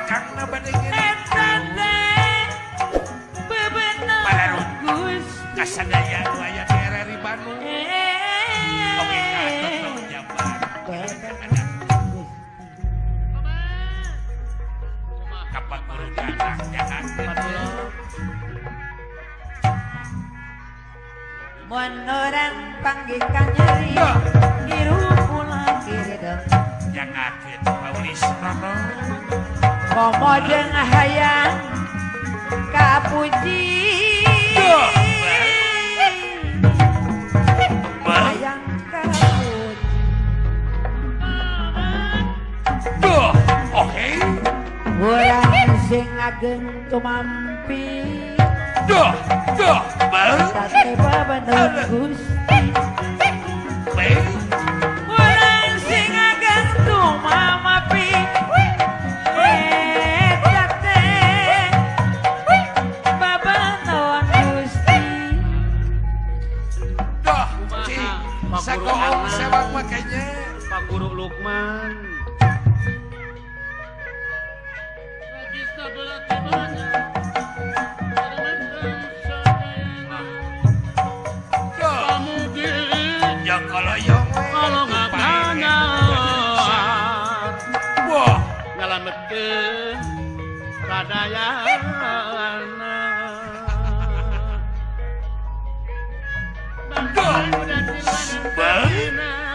belakangna bade kasadaya nu aya di RRI Bandung. Oke, katot jabar. Kapak guru anak jangan mun orang panggil ka nyeri hirup ulah kirideng jangakeun Paulis Nono komo jeung hayang kapuji hayang kapuji oke urang sing ageng tumampi Sate babanong Gusti Walang sing agad tumamapi Sate babanong Gusti sakoong sewak makanya Pak Guru Lukman kalau nggak tanya wah ngalametkeun radayana bangsa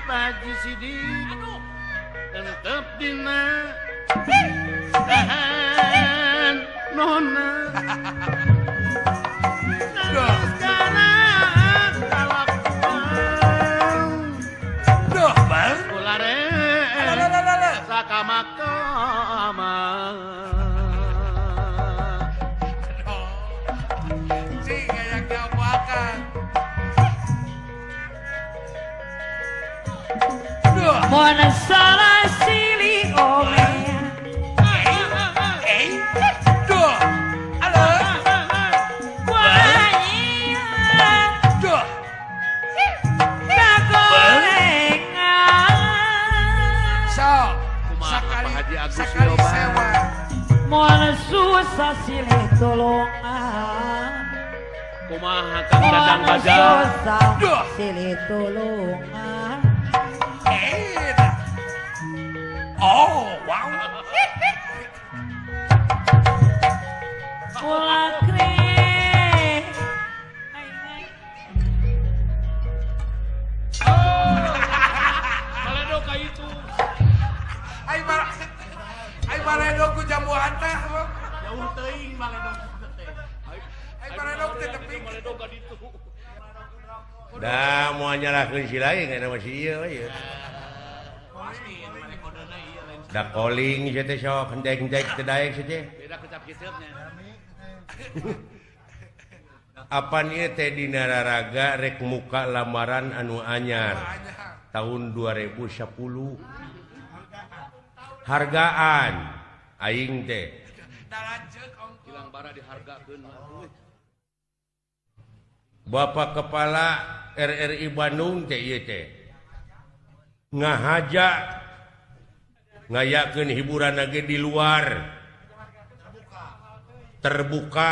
Paji Sidik tentep dina tahan nona Sakamaka si kayak gawakan Mon salah silih ome sekali sewa Mon susah silih tolongan kumaha Kang Dadang Bajang susah silih tolongan oh wow Ulakre Maledo ka itu Ai Maledo ku jambuan teh jauh teuing Maledo teh Ai Maledo teh tepi Maledo ka ditu dah mau nyerahkeun si lain kana masih ieu we da calling saya teh sok hendek-hendek teh daek teh beda kecap-kecapnya apa ieu teh dina raraga rek muka lamaran anu anyar tahun 2010 hargaan aing teh hilang bara dihargakeun Bapak Kepala RRI Bandung teh ieu teh ngahaja ngayakeun hiburan lagi di luar terbuka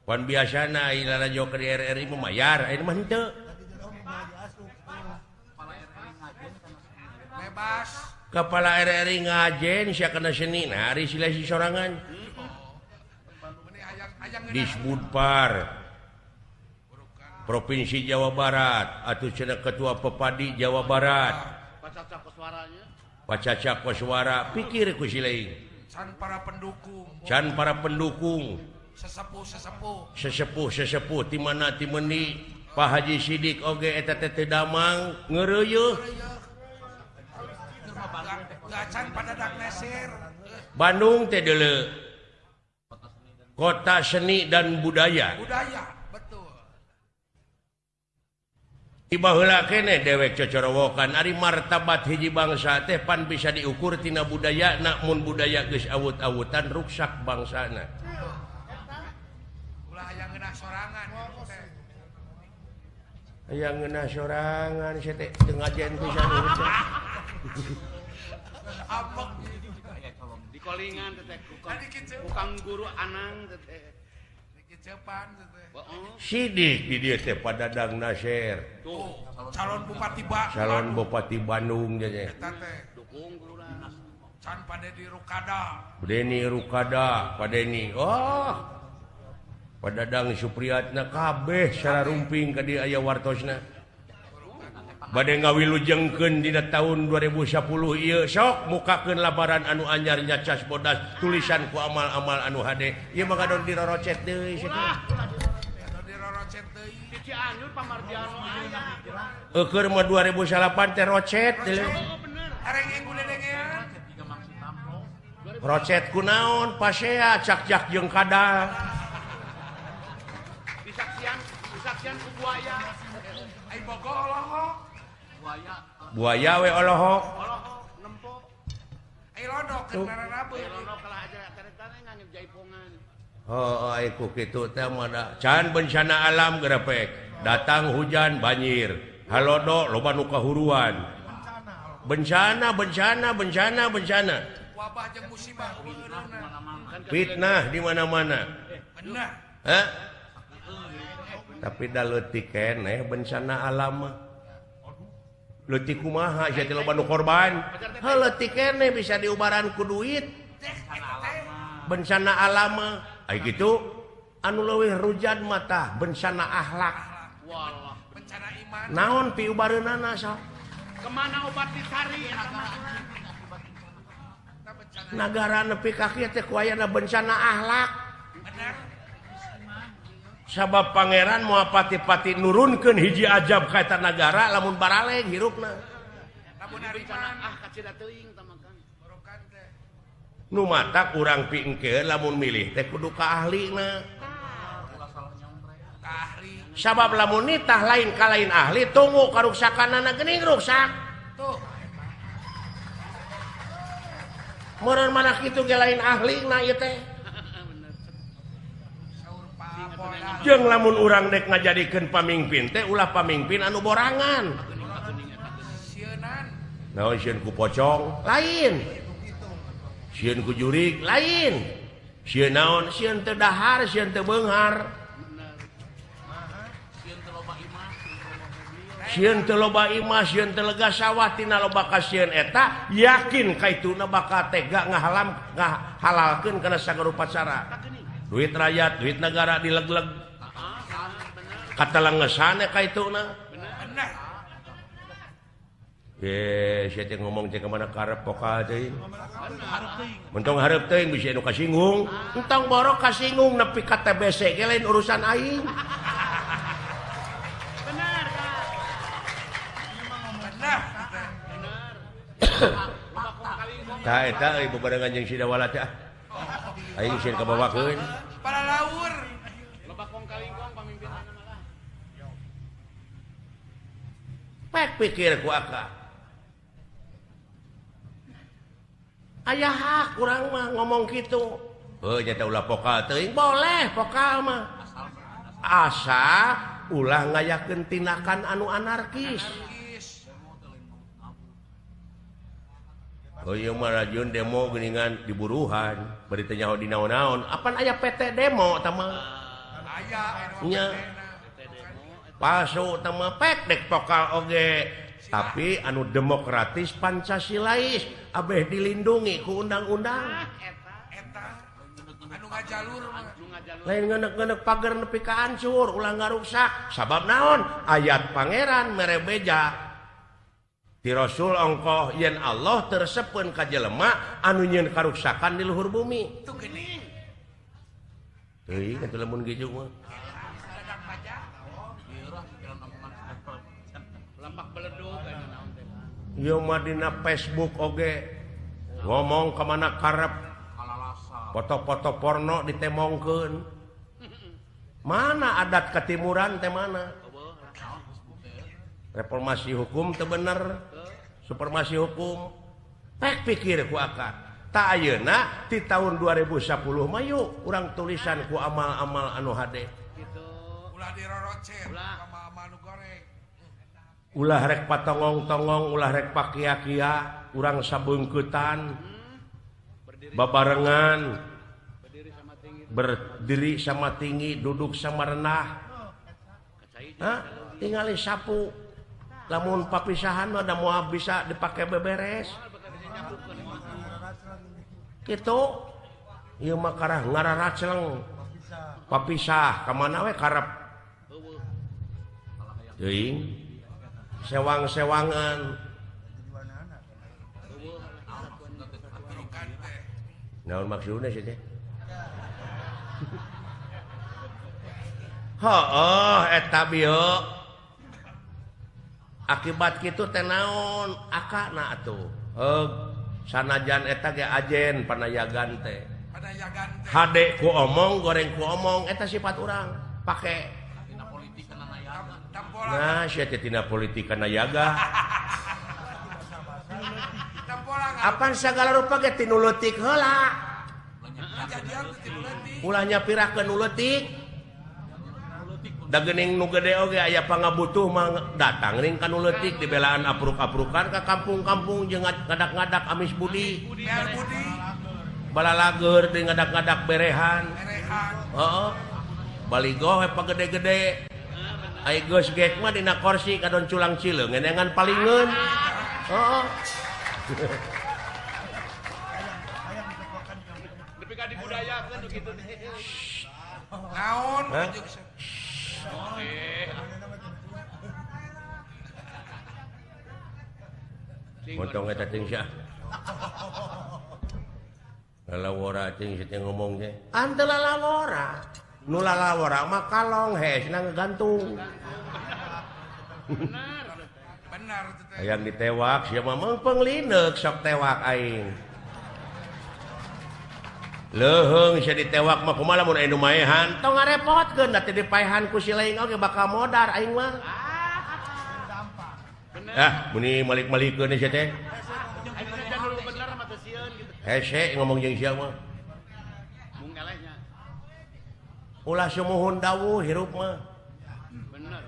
pan biasana ayeuna joker di RRI memayar ayeuna mah henteu bebas Kepala RRI ngajen sia kana seni nah ari silasi sorangan Disbudpar Provinsi Jawa Barat atuh cenah ketua Pepadi Jawa Barat pacacak suaranya Pacaca Koswara pikir ku si lain can para pendukung sesepuh ti mana ti meuni Pak Haji Sidik oge eta teh teu damang ngeureuyeuh can pada dak nesir Bandung teh deuleu kota seni dan budaya betul tiba heula keneh dewek cocorowokan ari martabat hiji bangsa teh pan bisa diukur tina budaya mun budaya geus awut-awutan ruksak bangsana ulah aya ngeunah sorangan aya ngeunah sorangan sia teh teu ngajen pisan urang apok di palingan teteh Tadi kieu. ukang guru anang teteh. Dikit cepan teh. Heeh. sidik di dieu teh Padadang Nasir Tuh, Calon Bupati Ba. calon Bupati Bandung nya Eta teh dukung guruna. can pada di Rukada. Deni Rukada Padeni Padadang Supriyatna kabeh secara rumping ka dieu aya wartosna bade ngawilujengkeun dina tahun 2010 ieu sok mukakeun labaran anu anyar nya cas bodas tulisan ku amal-amal anu hade ieu mah gadon dirorocet deui situ Eta di rorocet deui. Di Cianjur Pamardiano aya. keur mah 2008 teh rocet deui Oh bener. Areng yang gula dengean. rocet kunaon pasea cak-cak jeung kadal Disaksian ku buaya. Ai bogo olohok. buaya we olohok Olohok nempo. Ai lodok keur narabeun. Lono kalah aja karetana ngangin jaipongan. ai ku kitu teh mah da can bencana alam grepek datang hujan banjir halodo loba nu kahuruan bencana Wabah jeung musibah beunana. fitnah di mana-mana Bener. hah tapi da leutik keneh bencana alam mah leutik kumaha sia teh loba nu korban leutik keneh bisa diubaran ku duit bencana alam mah ai kitu anu leuwih rujan mah tah bencana akhlak Walah. Bencana iman. naon piubareunana sok Kemana obat dicari? Eta bencana. nagara nepi ka kieu teh ku ayana bencana akhlak Bener. sabab pangeran moal pati-pati nurunkeun hiji ajab ka eta nagara lamun baraleg hirupna Lamun Bencana haripan. kacida teuing tamakan. Barokan teh. nu matak urang pingkeun lamun milih teh kudu ka ahlina Ahli. sabab lamun nitah lain ka lain ahli tunggu karuksakanana geuning ruksak Tuh. meureun mana kitu ge lain ahlina ieu teh Saur Pak Polda. jeung lamun urang dek ngajadikeun pamimpin teh ulah pamimpin anu borangan Sieun naon sieun ku pocong lain sieun ku jurig lain sieun naon sieun teu dahar sieun teu beunghar sieun teu loba imah sieun teu lega sawah tina loba ka sieun eta yakin kaituna bakal tega ngahalalkeun kana sagarupa cara duit rakyat duit negara dilegleg katalangesan kaituna bener. sia teh ngomong teh ka mana karep pokal teuing mentong hareup teuing bisa anu kasinggung entong borok kasinggung nepi ka TBC ge lain urusan aing Benar, Kak. Bener. tah eta euy bebarengan jeung si Dawala teh aing sieun kabawakeun Para laur. Loba kong kalingkong pamimpinana malah. pek pikir ku akal aya hak urang mah ngomong kitu heuh nya teh ulah pokal teuing boleh pokal mah asa ulah ngayakeun tindakan anu anarkis Kis. oh ieu mah rajieun demo geuningan diburuhan bari teh nyaho di naon-naon apan aya PT demo tah mah Aya nya palsu tah mah pek dek pokal oge tapi anu demokratis Pancasilais abeh dilindungi ku undang-undang eta anu ngajalur mah. lain ngenek-ngenek pagar nepi ka hancur ulah ngaruksak sabab naon ayat pangeran mere beja ti Rasul ongkoh yen Allah tersepkeun ka jelema anu nyieun karuksakan di luhur bumi Tuh geuning. teuing atuh lamun kitu mah Dadak pajak. Lampak beledug aya naon teh. ieu mah dina Facebook oge ngomong ka mana karep foto-foto porno ditemongkeun mana adat ketimuran teh mana reformasi hukum teu bener supremasi hukum pek pikir ku akal tak ayeuna ti tahun 2010 mah yuk urang tulisan ku amal-amal anu hade Gitu. Ulah dirorocet. Ulah. Sama anu goreng. ulah rek patongong-tongong ulah rek pakia-kia urang sabeungkeutan babarengan Berdiri sama tinggi. berdiri sama tinggi duduk sama rendah Hah? Tinggali sapu lamun papisahan mah da moal bisa dipakai beberes gitu ieu mah karah ngararaceleng papisah ka mana we karep teuing sewang-sewangan naon maksudna sih teh heuh eta bieu akibat kitu teh naon akana atuh sanajan eta ge ajen panayagan teh Panayagan teh. hade ku omong goreng ku omong eta sifat urang pake Tampolan. nah sia teh tina politik kana yaga Tampolan. apan sagala rupa ge tinu leutik heula Kejadian teh tilu leutik. ulah nyapirakeun nu leutik da geuning nu gede oge aya pangabutuh mah datang ring ka nu leutik dibelaan apruk-aprukan ka kampung-kampung jeung ngadak-ngadak amis budi Biar Budi. balalager di ngadak-ngadak berehan Erehan. heeh baligo we pagede-gede ai geus gek mah dina kursi kadon culang cileung ngenengan palingeun heeh Tapi ka dibudayakeun nu kitu teh. Naon Hah? ujuk se- montong eta teh sia lalawora teh sia ngomong teh ante lalawora nu lalawora mah kalong hes na ngagantung benar teh teh. hayang ditewak sia mah mengpeung lineuk sok tewak aing leuheung sia ditewak mah kumaha lamun aya nu maehan tong ngarepotkeun da teh dipaehan ku si laing oge bakal modar aing mah muni malik-malikeun sia teh Aya nu dulu bener mah teu sieun gitu. hese ngomong jeung sia mah Mung elehnya. ulah sumuhun dawuh hirup mah Bener.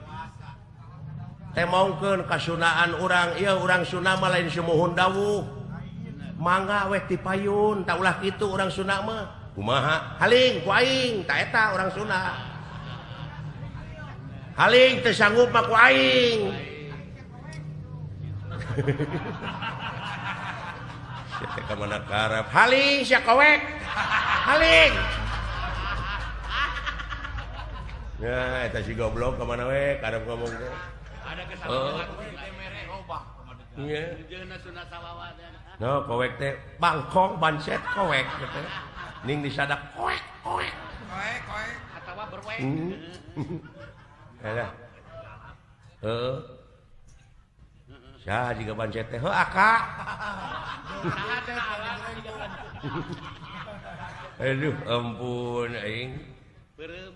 teh maungkeun kasunaan urang ieu urang Sunda mah lain sumuhun dawuh mangga we ti payun tak ulah kitu urang Sunda mah kumaha haling ku aing ta eta urang Sunda haling teu sanggup mah ku aing sia teh ka mana karep haling sia kowek haling ya eta si goblok ka mana we karep ngomong teh Ada kesalahan teh mere obah. iya Jeuna sunah salawat. no kowek teh bangkong banset kowek gitu ning disadak kowek Koe koe. Atawa berwek. ada heeh sah juga banset teh heuh aka aduh ampun aing Peureum.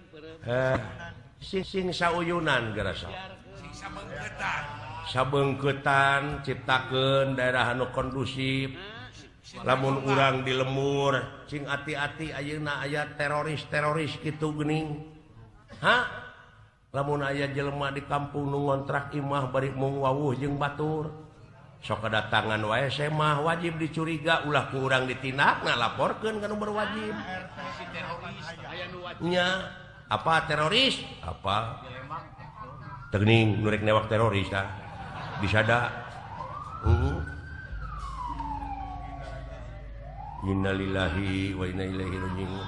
sing sauyunan gerasa Sing sabeungkeutan. sabeungkeutan ciptakeun daerah anu kondusif lamun urang di lemur cing ati-ati ayeuna aya teroris kitu geuning ha lamun aya jelema di kampung nu ngontrak imah bari mung wawuh jeung batur sok kedatangan wae semah wajib dicuriga ulah ku urang ditindak laporkeun ka nu berwajib Aya nu wajib. nya apa teroris apa teuing nu rek newak teroris tah disada innalillahi wa inna ilaihi raji'un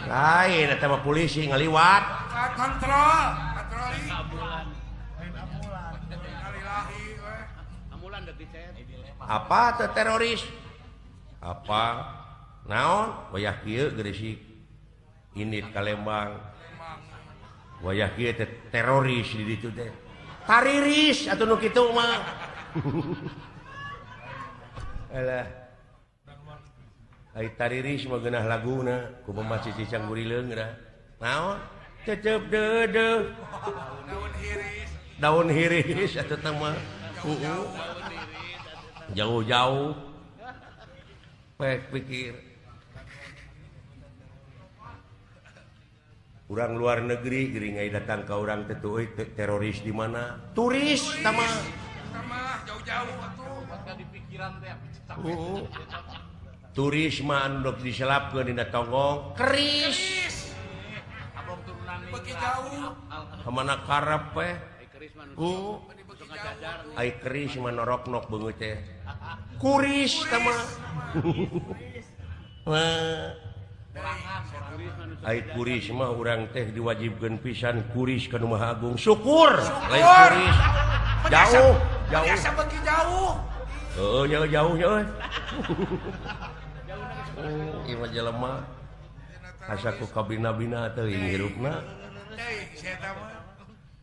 lain eta mah polisi ngaliwat Kontrol. Patroli. Innalillahi we. Amulan deuk dicet. apa teh teroris apa naon wayah kieu geuresik indit ka Lembang wayah kieu teh teroris di ditu teh tariris atuh nu kitu mah alah ai tariris mah geunah laguna ku Mama Cici Canggurileung geura naon cecep deudeuh daun hiris atuh teh mah jauh-jauh pek pikir urang luar negeri geuring ai datang ka urang teh euy teroris di mana turis tama Kita mah jauh-jauh atuh. Ka di pikiran teh. turisme andok diselapkeun dina tonggong keris Abang turunan nih. Beki jauh. kemana karep we Ai keris mah nu Beki ngajajar. ai keris mah norok-nok beungeut teh kuris tama wah ai kuris mah urang teh diwajibkeun pisan kuris ka nu Maha Agung syukur lain kuris jauh Biasa beki jauh. heeh jauh euy ieu mah jelema asa ku kabina-bina teuing hirupna Saya tahu mah.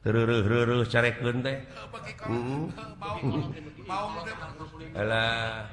tereureureuh carekeun teh Beki ka. Bau. Bau teh. alah